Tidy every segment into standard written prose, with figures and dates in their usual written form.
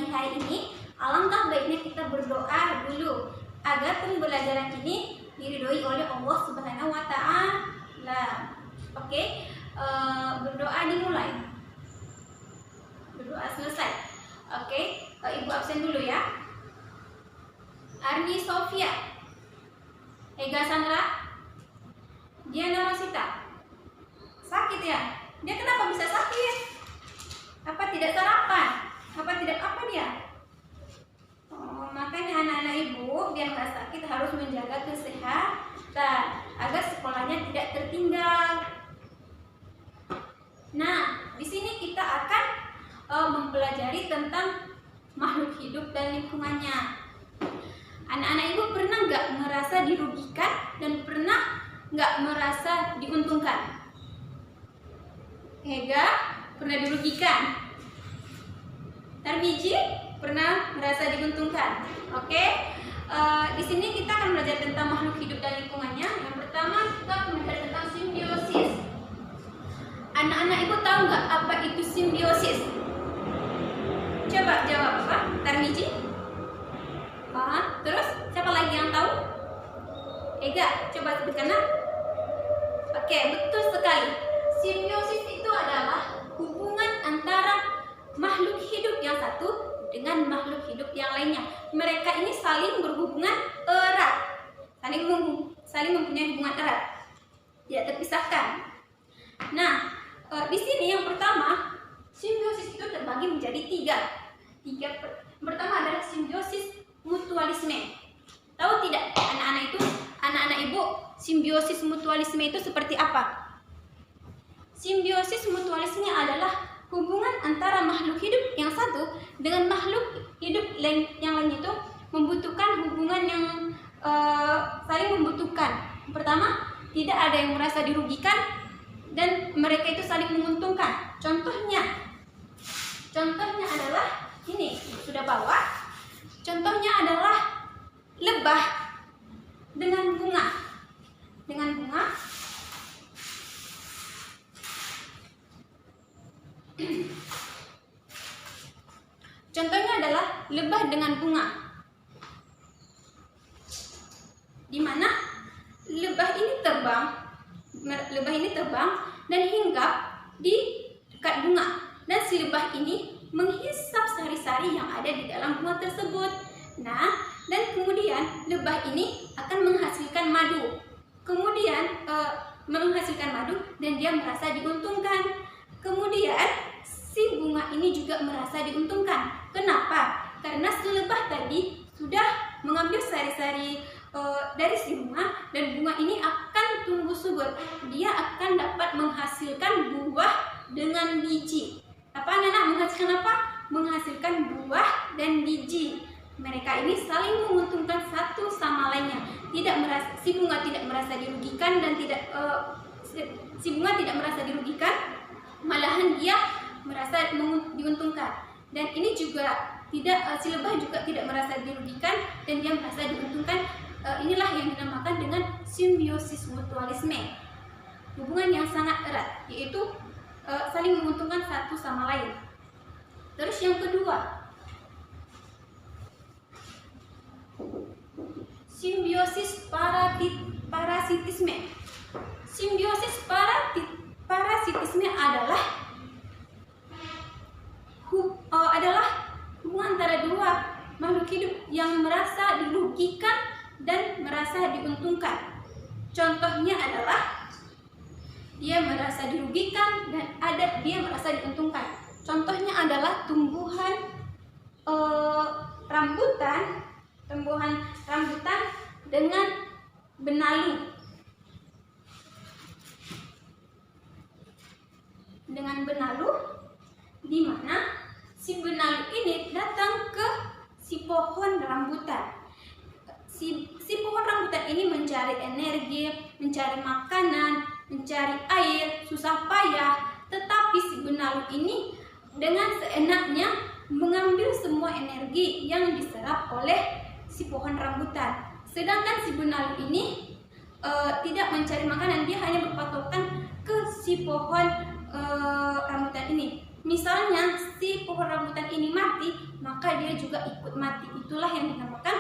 pagi hari ini, alangkah baiknya kita berdoa dulu agar pembelajaran ini diridhoi oleh Allah Subhanahu wa Ta'ala. Oke, berdoa dimulai. Berdoa selesai. Oke, Ibu absen dulu ya. Arni Sofia, Ega Sandra, Diana Rosita. Sakit ya? Dia kenapa bisa sakit? Apa tidak sarapan? Apa tidak apa dia? Makanya anak-anak ibu biar nggak sakit harus menjaga kesehatan agar sekolahnya tidak tertinggal. Nah, di sini kita akan mempelajari tentang makhluk hidup dan lingkungannya. Anak-anak ibu pernah nggak merasa dirugikan dan pernah nggak merasa diuntungkan? Hega pernah dirugikan. Tarmiji pernah merasa diuntungkan. Oke, di sini kita akan belajar tentang makhluk hidup dan lingkungannya. Yang pertama kita akan belajar tentang simbiosis. Anak-anak ibu tahu nggak apa itu simbiosis? Coba jawab apa? Tarmiji? Terus siapa lagi yang tahu? Ega, coba sebutkan. Oke, betul sekali. Simbiosis itu adalah hubungan antara makhluk hidup yang satu dengan makhluk hidup yang lainnya. Mereka ini saling berhubungan erat, saling mempunyai hubungan erat, tidak terpisahkan. Nah, di sini yang pertama, simbiosis itu terbagi menjadi tiga. Pertama adalah simbiosis mutualisme. Tahu tidak anak-anak ibu, simbiosis mutualisme itu seperti apa? Simbiosis mutualisme adalah hubungan antara makhluk hidup yang satu dengan makhluk hidup yang lain itu membutuhkan hubungan yang saling membutuhkan. Pertama, tidak ada yang merasa dirugikan dan mereka itu saling menguntungkan. Contohnya adalah ini, sudah bawa. Contohnya adalah lebah dengan bunga. Contohnya adalah lebah dengan bunga, di mana lebah ini terbang dan hinggap di dekat bunga, dan si lebah ini menghisap sari-sari yang ada di dalam bunga tersebut. Nah, dan kemudian lebah ini akan menghasilkan madu. Dan dia merasa diuntungkan. Kemudian si bunga ini juga merasa diuntungkan. Kenapa? Karena si lebah tadi sudah mengambil sari-sari dari si bunga, dan bunga ini akan tumbuh subur. Dia akan dapat menghasilkan buah dengan biji. Menghasilkan apa? Menghasilkan buah dan biji. Mereka ini saling menguntungkan satu sama lainnya. Si bunga tidak merasa dirugikan dan malahan dia merasa diuntungkan. Dan ini juga si lebah juga tidak merasa dirugikan dan dia merasa diuntungkan. Inilah yang dinamakan dengan simbiosis mutualisme. Hubungan yang sangat erat, yaitu saling menguntungkan satu sama lain. Terus yang kedua, simbiosis parasitisme. Simbiosis parasitisme adalah hubungan antara dua makhluk hidup yang merasa dirugikan dan merasa diuntungkan. Contohnya adalah dia merasa dirugikan dan dia merasa diuntungkan. Contohnya adalah tumbuhan rambutan dengan benalu. Di mana si benalu ini datang ke si pohon rambutan. Si pohon rambutan ini mencari energi, mencari makanan, mencari air, susah payah. Tetapi si benalu ini dengan seenaknya mengambil semua energi yang diserap oleh si pohon rambutan. Sedangkan si benalu ini tidak mencari makanan, dia hanya berpatokan ke si pohon rambutan ini. Misalnya si pohon rambutan ini mati, maka dia juga ikut mati. Itulah yang dinamakan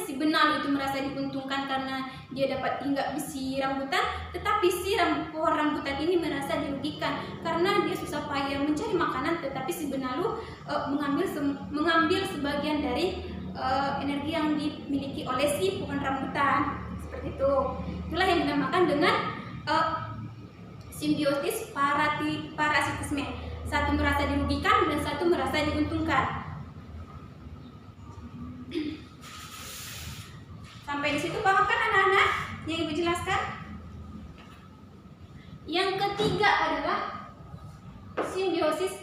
si benalu itu merasa diuntungkan karena dia dapat hinggap di si rambutan, tetapi si pohon rambutan ini merasa dirugikan karena dia susah payah mencari makanan, tetapi si benalu mengambil sebagian dari energi yang dimiliki oleh si pohon rambutan. Seperti itu. Itulah yang dinamakan dengan simbiosis parasitisme. Satu merasa dirugikan dan satu merasa diuntungkan. Sampai di situ paham kan anak-anak yang Ibu jelaskan? Yang ketiga adalah simbiosis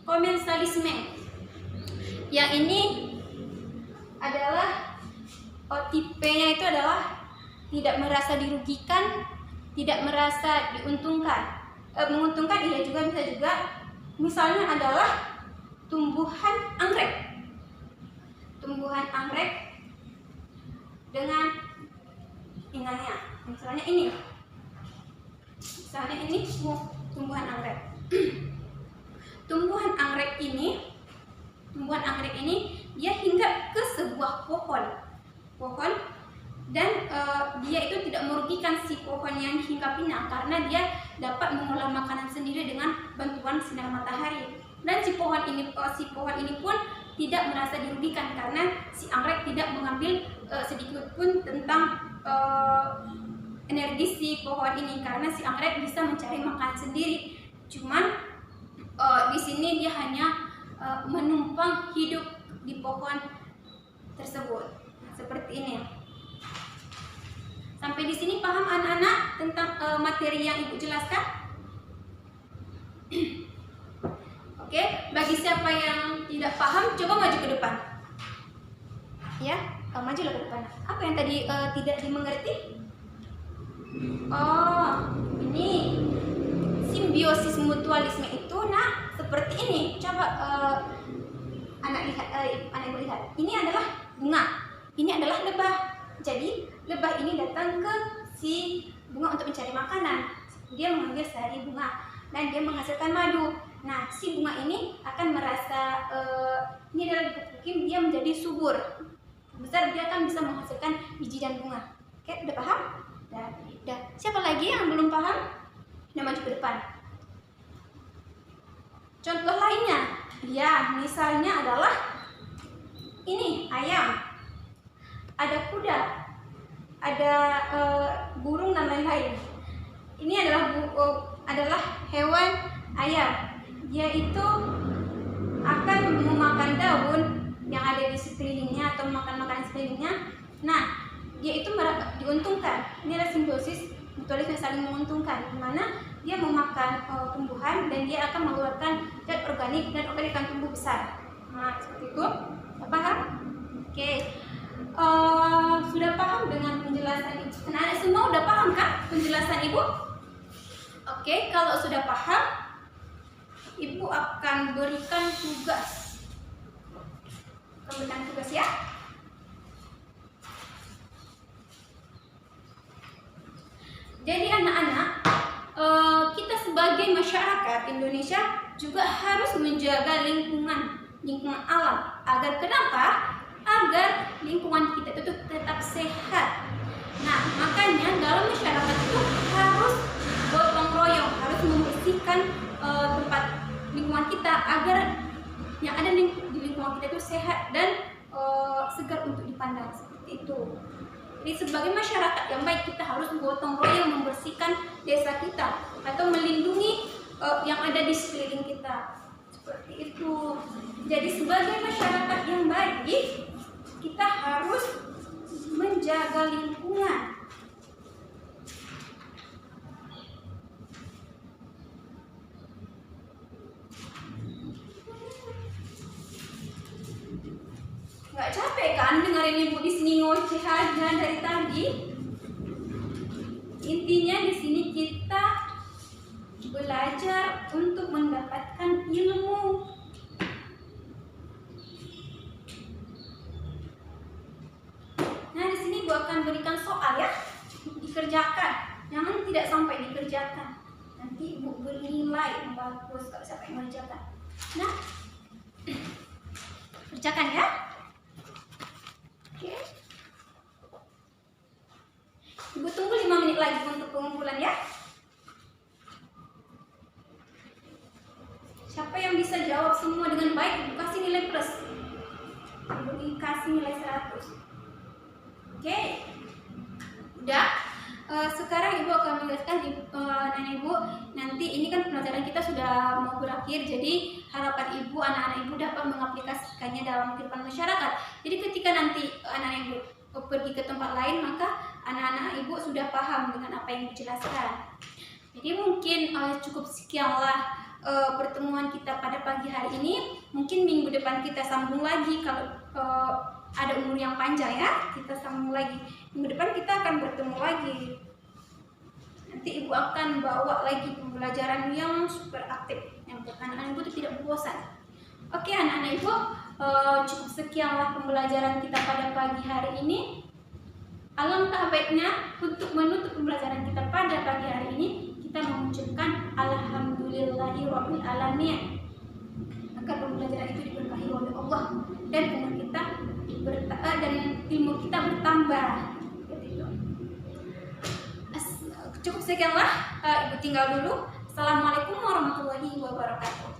komensalisme. Yang ini adalah tipenya itu adalah tidak merasa dirugikan, tidak merasa diuntungkan. Menguntungkan iya juga bisa juga. Misalnya adalah tumbuhan anggrek. Tumbuhan anggrek dengan inangnya. Misalnya ini tumbuhan anggrek. Tumbuhan anggrek ini dia hinggap ke sebuah pohon dan dia itu tidak merugikan si pohon yang hinggapnya karena dia dapat mengolah makanan sendiri dengan bantuan sinar matahari. Dan si pohon ini pun tidak merasa dirugikan karena si anggrek tidak mengambil sedikit pun tentang energi si pohon ini karena si anggrek bisa mencari makan sendiri. Cuman di sini dia hanya menumpang hidup di pohon tersebut. Seperti ini. Sampai di sini paham anak-anak tentang materi yang Ibu jelaskan? Oke, bagi siapa yang tidak paham, coba maju ke depan. Ya, majulah ke depan. Apa yang tadi tidak dimengerti? Oh, ini simbiosis mutualisme itu, nah seperti ini. Coba anak ibu lihat. Ini adalah bunga. Ini adalah lebah. Jadi lebah ini datang ke si bunga untuk mencari makanan. Dia mengambil sari bunga dan dia menghasilkan madu. Nah, si bunga ini akan merasa ini adalah dipupukin, dia menjadi subur besar, dia akan bisa menghasilkan biji dan bunga. Oke, udah paham? Udah. Siapa lagi yang belum paham? Udah maju ke depan. Contoh lainnya, ya misalnya adalah ini ayam, ada kuda, ada burung dan lain-lain. Ini adalah hewan ayam. Dia itu akan memakan daun yang ada di sekelilingnya atau makan makanan sekelilingnya. Nah, dia itu diuntungkan. Ini adalah simbiosis mutualisme saling menguntungkan, di mana dia memakan tumbuhan dan dia akan mengeluarkan zat organik dan akan tumbuh besar. Nah, seperti itu. Paham? Oke. Sudah paham dengan penjelasan Ibu? Anak-anak semua udah paham kan penjelasan Ibu? Oke, kalau sudah paham, Ibu akan berikan tugas. Berikan tugas ya. Jadi anak-anak, kita sebagai masyarakat Indonesia juga harus menjaga lingkungan alam. Agar kenapa? Agar lingkungan kita itu tetap sehat. Nah, makanya dalam masyarakat itu harus gotong royong, harus membersihkan tempat lingkungan kita agar yang ada di lingkungan kita itu sehat dan segar untuk dipandang. Seperti itu. Jadi sebagai masyarakat yang baik, kita harus gotong royong membersihkan desa kita atau melindungi yang ada di sekeliling kita. Seperti itu. Jadi sebagai masyarakat yang baik, kita harus menjaga lingkungan. Nggak capek kan dengerin Ibu di sini ngoceh aja dari tadi? Intinya di sini kita belajar untuk mendapatkan ilmu. Nah, di sini Ibu akan berikan soal ya, dikerjakan. Jangan tidak sampai dikerjakan. Nanti Ibu beri nilai. bagus kalau siapa yang mengerjakan. Nah, kerjakan ya. Oke. Ibu tunggu 5 menit lagi untuk pengumpulan ya. Siapa yang bisa jawab semua dengan baik, Ibu kasih nilai plus. Ibu kasih nilai 100. Oke. Udah. Sekarang Ibu akan menjelaskan nenek Ibu. Nanti ini kan pelajaran kita sudah mau berakhir. Jadi harapan Ibu, anak-anak Ibu dapat mengaplikasikannya dalam kehidupan masyarakat. Jadi ketika nanti anak-anak Ibu pergi ke tempat lain, maka anak-anak Ibu sudah paham dengan apa yang dijelaskan. Jadi mungkin cukup sekianlah pertemuan kita pada pagi hari ini. Mungkin minggu depan kita sambung lagi kalau ada umur yang panjang ya, kita sambung lagi. Minggu depan kita akan bertemu lagi. Nanti Ibu akan bawa lagi pembelajaran yang super aktif, yang buat anak-anak Ibu tidak bosan. Oke anak-anak Ibu, cukup sekianlah pembelajaran kita pada pagi hari ini. Alangkah baiknya untuk menutup pembelajaran kita pada pagi hari ini, kita mengucapkan alhamdulillahirabbil alamin. Agar pembelajaran itu diberkahi oleh Allah dan umur kita dan ilmu kita bertambah. Cukup sekianlah, Ibu tinggal dulu. Assalamualaikum warahmatullahi wabarakatuh.